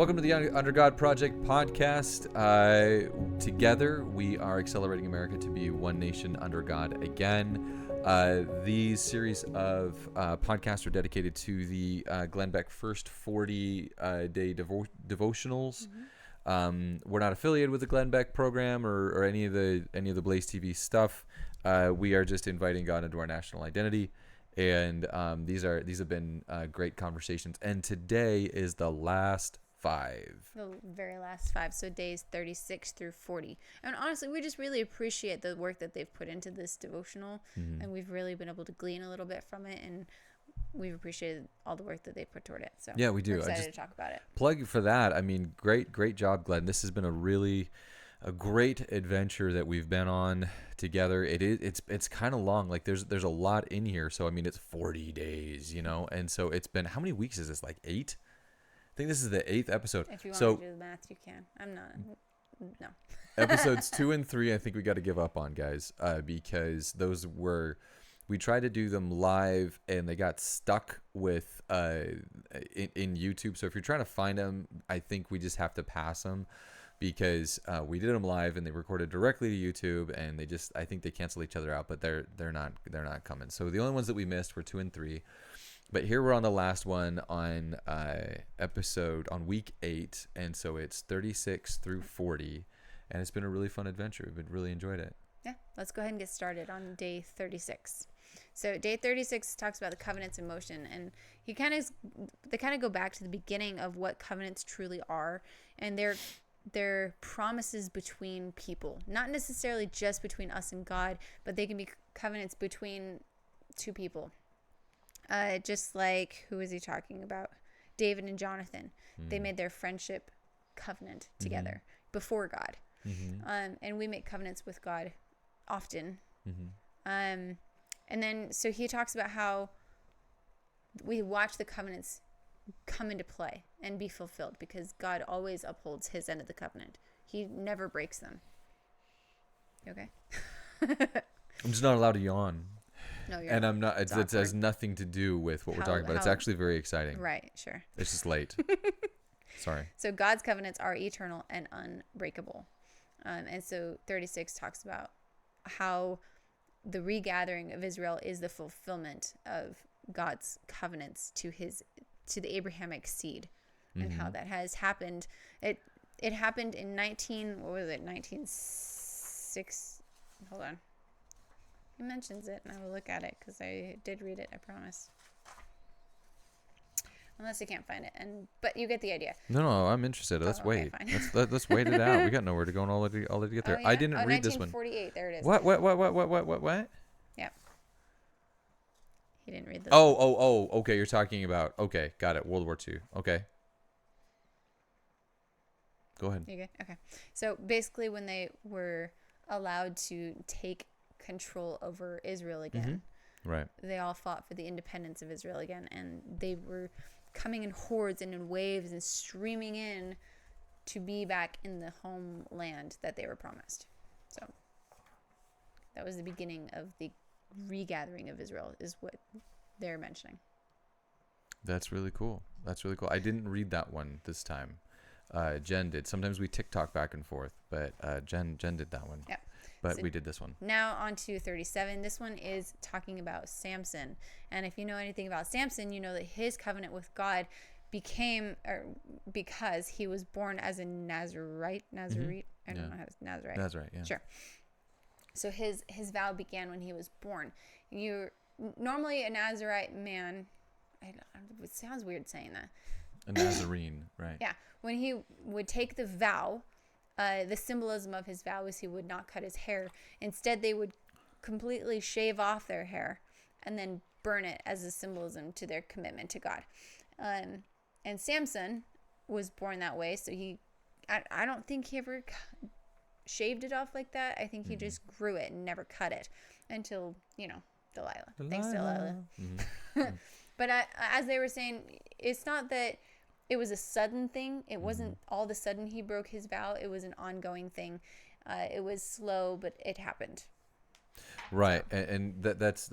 Welcome to the Under God Project podcast. Together, we are accelerating America to be one nation under God again. These series of podcasts are dedicated to the Glenn Beck First 40-day devotionals. We're not affiliated with the Glenn Beck program or any of the Blaze TV stuff. We are just inviting God into our national identity. And these have been great conversations. And today is the last 5. The very last 5. So days 36 through 40. And honestly, we just really appreciate the work that they've put into this devotional. And we've really been able to glean a little bit from it. And we've appreciated all the work that they put toward it. So yeah, we do. We're excited to talk about it. Plug for that. I mean, great job, Glenn. This has been a great adventure that we've been on together. It's kind of long. Like there's a lot in here. So I mean, it's 40 days, and so it's been, how many weeks is this? Like 8? I think this is the 8th episode. If you want to do the math, you can. I'm not. No. Episodes 2 and 3, I think we got to give up on, guys, because we tried to do them live and they got stuck with in YouTube. So if you're trying to find them, I think we just have to pass them. Because we did them live and they recorded directly to YouTube, and I think they cancel each other out, but they're not coming. So the only ones that we missed were 2 and 3, but here we're on the last one on on week 8, and so it's 36 through 40, and it's been a really fun adventure. We've really enjoyed it. Yeah, let's go ahead and get started on day 36. So day 36 talks about the covenants in motion, and they kind of go back to the beginning of what covenants truly are, and they're promises between people, not necessarily just between us and God, but they can be covenants between two people. Just like, who is he talking about? David and Jonathan. They made their friendship covenant together before God. And we make covenants with God often. And then, so he talks about how we watch the covenants come into play and be fulfilled, because God always upholds his end of the covenant. He never breaks them. You okay? I'm just not allowed to yawn. No, you're and not. I'm not. It has nothing to do with what we're talking about. It's actually very exciting. Right. Sure. It's just late. Sorry. So God's covenants are eternal and unbreakable. And so 36 talks about how the regathering of Israel is the fulfillment of God's covenants to the Abrahamic seed, and how that has happened. It happened in 1906. Hold on. He mentions it, and I will look at it because I did read it, I promise. Unless I can't find it, but you get the idea. No, I'm interested. Let's wait. Okay, let's wait it out. We got nowhere to go and all to get there. Oh, yeah? I didn't read this one. 1948. There it is. What? Yeah. He didn't read this. Oh. Okay, you're talking about. Okay, got it. World War II. Okay. Go ahead. You good? Okay. So basically, when they were allowed to take control over Israel again, right? They all fought for the independence of Israel again, and they were coming in hordes and in waves and streaming in to be back in the homeland that they were promised. So that was the beginning of the regathering of Israel, is what they're mentioning. That's really cool. I didn't read that one this time. Jen did. Sometimes we TikTok back and forth, but Jen did that one. Yeah. But so we did this one. Now on to 37. This one is talking about Samson. And if you know anything about Samson, you know that his covenant with God because he was born as a Nazarite. I don't know how to Nazarite, yeah. Sure. So his vow began when he was born. Normally a Nazarite man, it sounds weird saying that. A Nazarene, right? Yeah. When he would take the vow, the symbolism of his vow is he would not cut his hair. Instead, they would completely shave off their hair and then burn it as a symbolism to their commitment to God. And Samson was born that way, so I don't think he ever shaved it off like that. I think he just grew it and never cut it until, Delilah. Thanks, Delilah. But as they were saying, it's not that it was a sudden thing. It wasn't all of a sudden he broke his vow. It was an ongoing thing. It was slow, but it happened. Right, and that's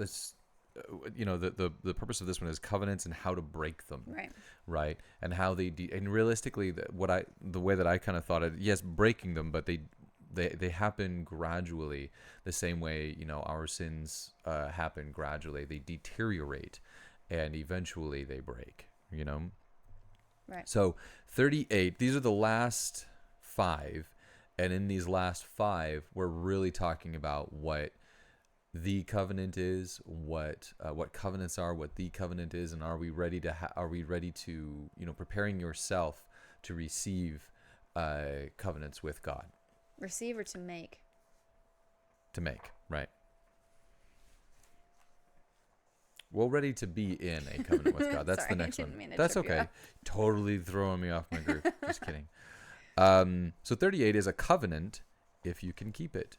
the purpose of this one is covenants and how to break them, Right. right? And how and realistically, the way that I kind of thought it, yes, breaking them, but they happen gradually, the same way our sins happen gradually. They deteriorate, and eventually they break. Right. So 38. These are the last five, and in these last five, we're really talking about what the covenant is, what covenants are, what the covenant is, and are we ready to preparing yourself to receive covenants with God, Receive or to make? to make, right? Well, ready to be in a covenant with God. That's Sorry, the next I one. didn't mean to That's trip you okay. up. Totally throwing me off my groove. Just kidding. So 38 is a covenant if you can keep it.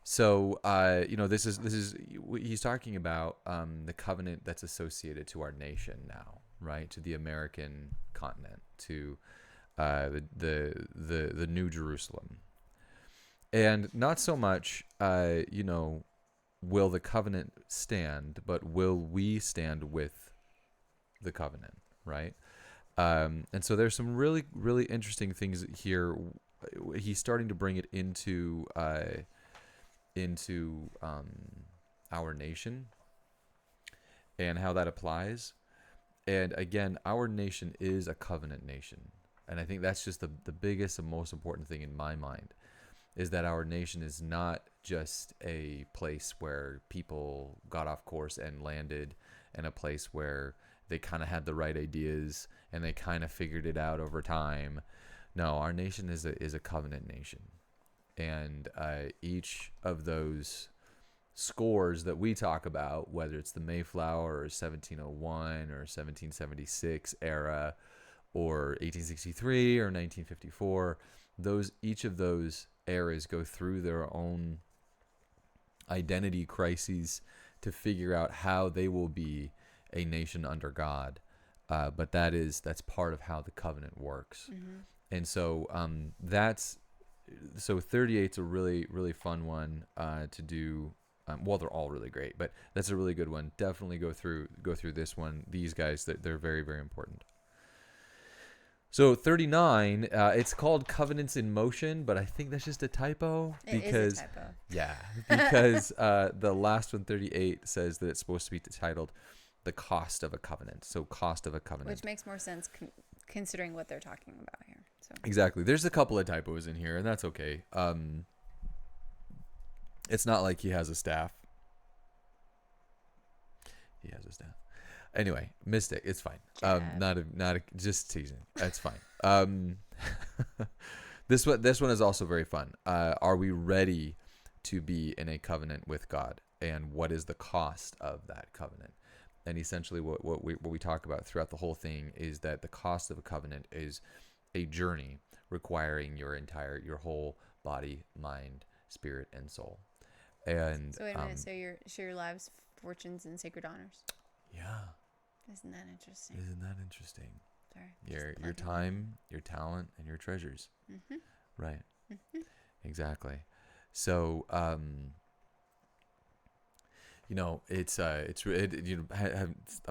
So, this is he's talking about the covenant that's associated to our nation now, right? To the American continent, to the New Jerusalem, and not so much, will the covenant stand, but will we stand with the covenant, right? And so there's some really, really interesting things here. He's starting to bring it into our nation and how that applies. And again, our nation is a covenant nation. And I think that's just the biggest and most important thing in my mind, is that our nation is not just a place where people got off course and landed, and a place where they kind of had the right ideas and they kind of figured it out over time. No, our nation is a covenant nation. And each of those scores that we talk about, whether it's the Mayflower or 1701 or 1776 era or 1863 or 1954, each of those eras go through their own identity crises to figure out how they will be a nation under God. But that's part of how the covenant works. Mm-hmm. And so so 38's a really, really fun one to do. Well, they're all really great, but that's a really good one. Definitely go through this one. These guys, they're very, very important. So 39, it's called Covenants in Motion, but I think that's just a typo. It is a typo. Yeah, because the last one, 38, says that it's supposed to be titled The Cost of a Covenant. So cost of a covenant. Which makes more sense considering what they're talking about here. So Exactly. There's a couple of typos in here, and that's okay. It's not like he has a staff. He has a staff. Anyway, mistake. It's fine. Just teasing. That's fine. This one is also very fun. Are we ready to be in a covenant with God, and what is the cost of that covenant? And essentially, what we talk about throughout the whole thing is that the cost of a covenant is a journey requiring your whole body, mind, spirit, and soul. And wait a minute. So your lives, fortunes, and sacred honors. Yeah. Isn't that interesting? Isn't that interesting? Sorry. Your time, your talent, and your treasures. Mm-hmm. Right. Mm-hmm. Exactly. So, I'm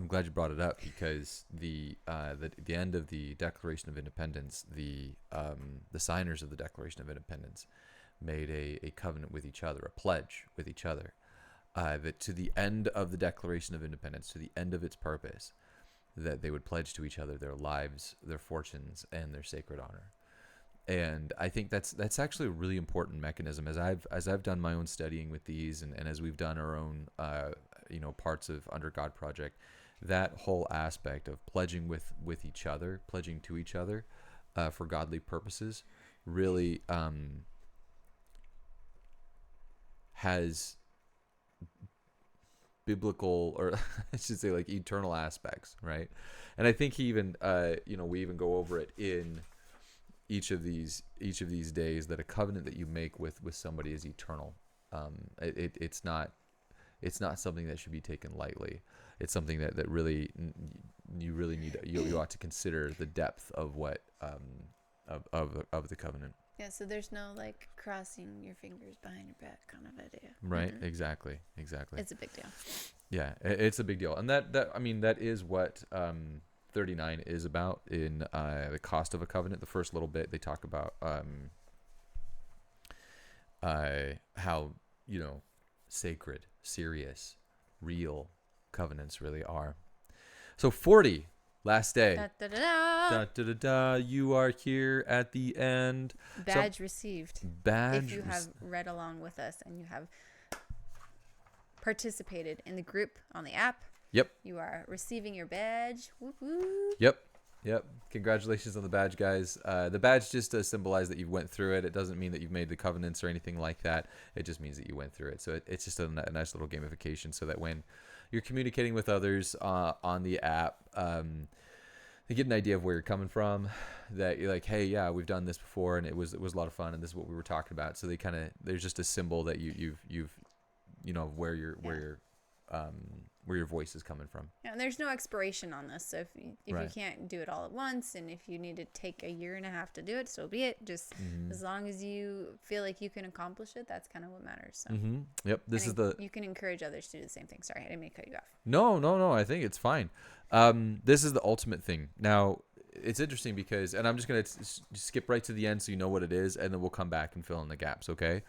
glad you brought it up, because the end of the Declaration of Independence, the signers of the Declaration of Independence made a covenant with each other, a pledge with each other, that to the end of the Declaration of Independence, to the end of its purpose, that they would pledge to each other their lives, their fortunes, and their sacred honor. And I think that's actually a really important mechanism. As I've done my own studying with these, and as we've done our own parts of Under God Project, that whole aspect of pledging with each other, pledging to each other for godly purposes, really has biblical, or I should say, like, eternal aspects, right? And I think he even we even go over it in each of these days, that a covenant that you make with somebody is eternal. It's not something that should be taken lightly. It's something that really you really need. You ought to consider the depth of what of the covenant. Yeah, so there's no like crossing your fingers behind your back kind of idea. Right. Mm-mm. Exactly. It's a big deal. Yeah, it's a big deal, and that I mean that is what 39 is about in the cost of a covenant. The first little bit they talk about how sacred, serious, real covenants really are. So 40, last day. Da, da, da, da. Da, da, da, da, you are here at the end. Badge received. Badge. If you have read along with us and you have participated in the group on the app, Yep. you are receiving your badge. Whoop, whoop. Yep. Congratulations on the badge, guys. The badge just does symbolize that you went through it. It doesn't mean that you've made the covenants or anything like that. It just means that you went through it. So it's just a nice little gamification so that when you're communicating with others on the app, they get an idea of where you're coming from, that you're like, hey, yeah, we've done this before and it was a lot of fun and this is what we were talking about. So there's just a symbol that you've where your voice is coming from. Yeah, and there's no expiration on this. So if you Right. can't do it all at once, and if you need to take a year and a half to do it, so be it. Just as long as you feel like you can accomplish it, that's kind of what matters. So Yep. This is the you can encourage others to do the same thing. Sorry, I didn't mean to cut you off. No. I think it's fine. This is the ultimate thing. Now, it's interesting because, and I'm just going to skip right to the end so you know what it is, and then we'll come back and fill in the gaps, okay?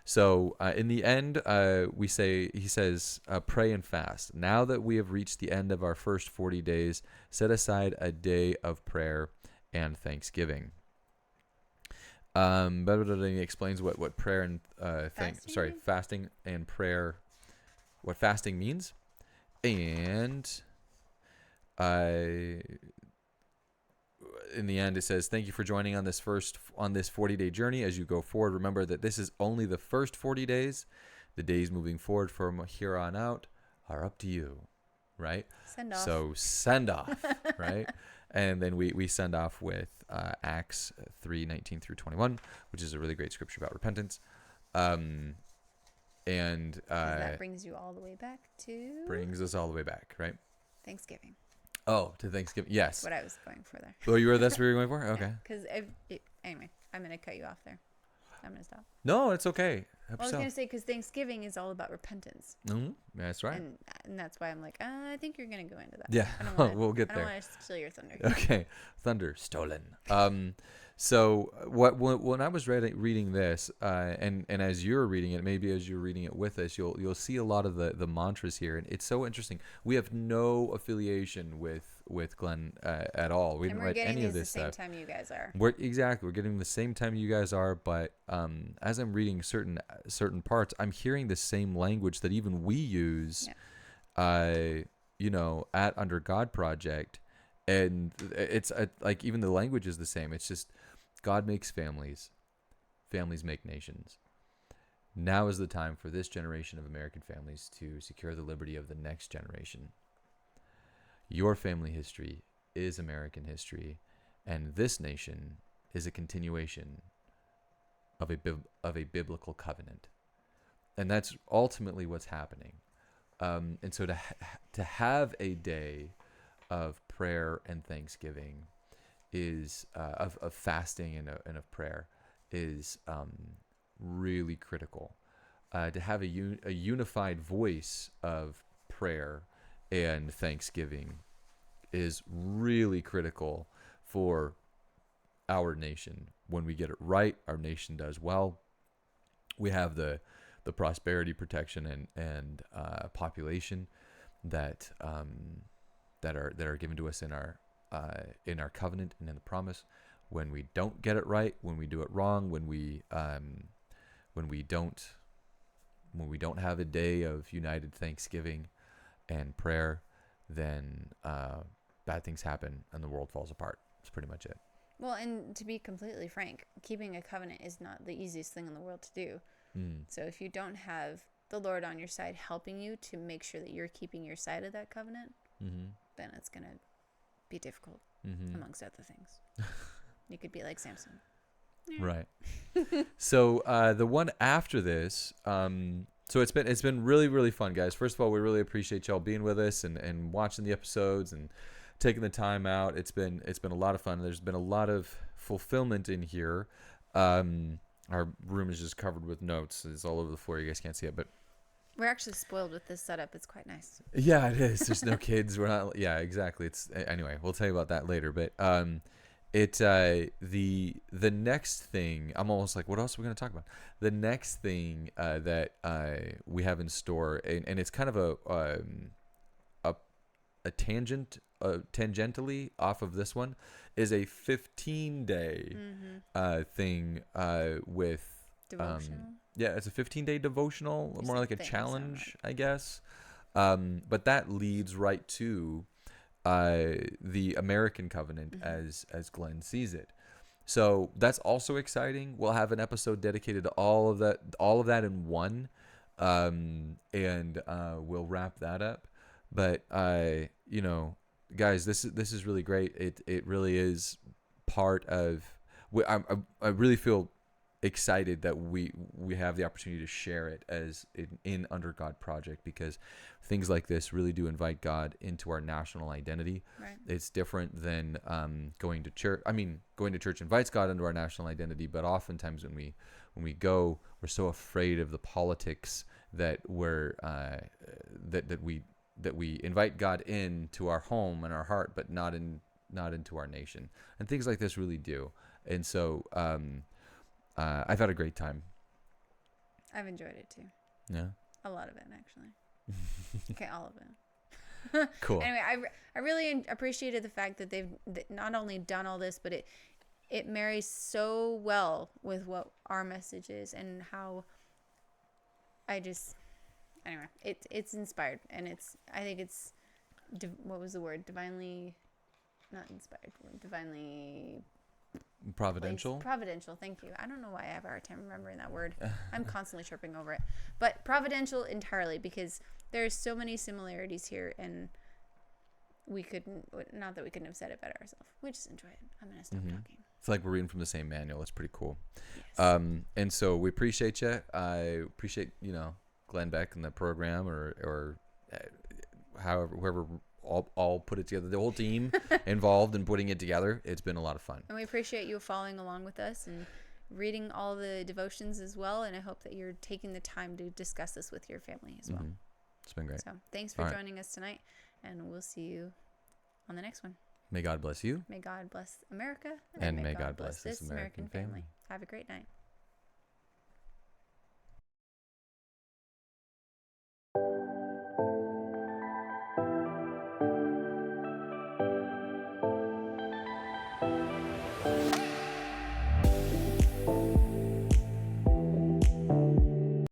So in the end, he says, pray and fast. Now that we have reached the end of our first 40 days, set aside a day of prayer and thanksgiving. He explains what prayer and fasting and prayer, what fasting means. And in the end, it says, thank you for joining on this 40-day journey. As you go forward, remember that this is only the first 40 days. The days moving forward from here on out are up to you, right? Send off. So send off, right? And then we send off with Acts 3:19 through 21, which is a really great scripture about repentance. And that brings you all the way back to brings us all the way back, right? Thanksgiving. Oh, to Thanksgiving. Yes. That's what I was going for there. Oh, that's what you were going for? Okay. Because anyway, I'm going to cut you off there. I'm going to stop. No, it's okay. I was going to say, because Thanksgiving is all about repentance. Mm-hmm. That's right. And that's why I'm like, I think you're going to go into that. Yeah, we'll get there. I don't want to steal your thunder. Okay, thunder stolen. So when I was reading this, and as you're reading it, maybe as you're reading it with us, you'll see a lot of the mantras here, and it's so interesting. We have no affiliation with Glenn at all. We didn't write any of this stuff. We're getting the same time you guys are. We're getting the same time you guys are, but as I'm reading certain parts, I'm hearing the same language that even we use, at Under God Project, and it's like even the language is the same. It's just God makes families, families make nations. Now is the time for this generation of American families to secure the liberty of the next generation. Your family history is American history, and this nation is a continuation of a biblical covenant. And that's ultimately what's happening. And so to have a day of prayer and thanksgiving is of fasting and of prayer is really critical. To have a unified voice of prayer and thanksgiving is really critical for our nation. When we get it right, our nation does well. We have the prosperity, protection, and population that are given to us in our covenant and in the promise. When we don't get it right, when we do it wrong, when we don't have a day of united thanksgiving and prayer, then bad things happen and the world falls apart. That's pretty much it. Well, and to be completely frank, keeping a covenant is not the easiest thing in the world to do. So if you don't have the Lord on your side helping you to make sure that you're keeping your side of that covenant, then it's going to be difficult, amongst other things. You could be like Samson. Right. So the one after this, so it's been really, really fun, guys. First of all, we really appreciate y'all being with us and watching the episodes and taking the time out. It's been a lot of fun. There's been a lot of fulfillment in here. Our room is just covered with notes. It's all over the floor. You guys can't see it, but We're actually spoiled with this setup. It's quite nice. yeah, it is. There's no kids. We're not. Yeah, exactly. It's anyway. We'll tell you about that later. But the next thing. I'm almost like, what else are we gonna talk about? The next thing that we have in store, and it's kind of a a tangentially off of this one, is a 15-day thing with Devotional. yeah, it's a 15-day devotional, You more said like a thing, it sounded challenge, I guess. But that leads right to the American covenant as Glenn sees it. So that's also exciting. We'll have an episode dedicated to all of that in one, and we'll wrap that up. But guys, this is really great. It really is part of. I really feel excited that we have the opportunity to share it as in Under God Project, because things like this really do invite God into our national identity. Right. It's different than going to church. I mean, going to church invites God into our national identity, but oftentimes when we go, we're so afraid of the politics that we're that we invite God into our home and our heart, but not into our nation. And things like this really do. And so I've had a great time. I've enjoyed it too. Yeah. A lot of it, actually. Okay, all of it. Cool. Anyway, I really appreciated the fact that they've not only done all this, but it marries so well with what our message is, and how anyway, it's inspired, and I think it's what was the word? Divinely, not inspired. Divinely Providential. Providential. Thank you. I don't know why I have a hard time remembering that word. I'm constantly tripping over it. But providential entirely, because there's so many similarities here, and not that we couldn't have said it better ourselves. We just enjoy it. I'm gonna stop talking. It's like we're reading from the same manual. It's pretty cool. Yes. And so we appreciate you. I appreciate Glenn Beck and the program, or however whoever all put it together. The whole team involved in putting it together. It's been a lot of fun. And we appreciate you following along with us and reading all the devotions as well. And I hope that you're taking the time to discuss this with your family as well. It's been great. So thanks for joining us tonight, and we'll see you on the next one. May God bless you. May God bless America. And may God bless this American family. Have a great night.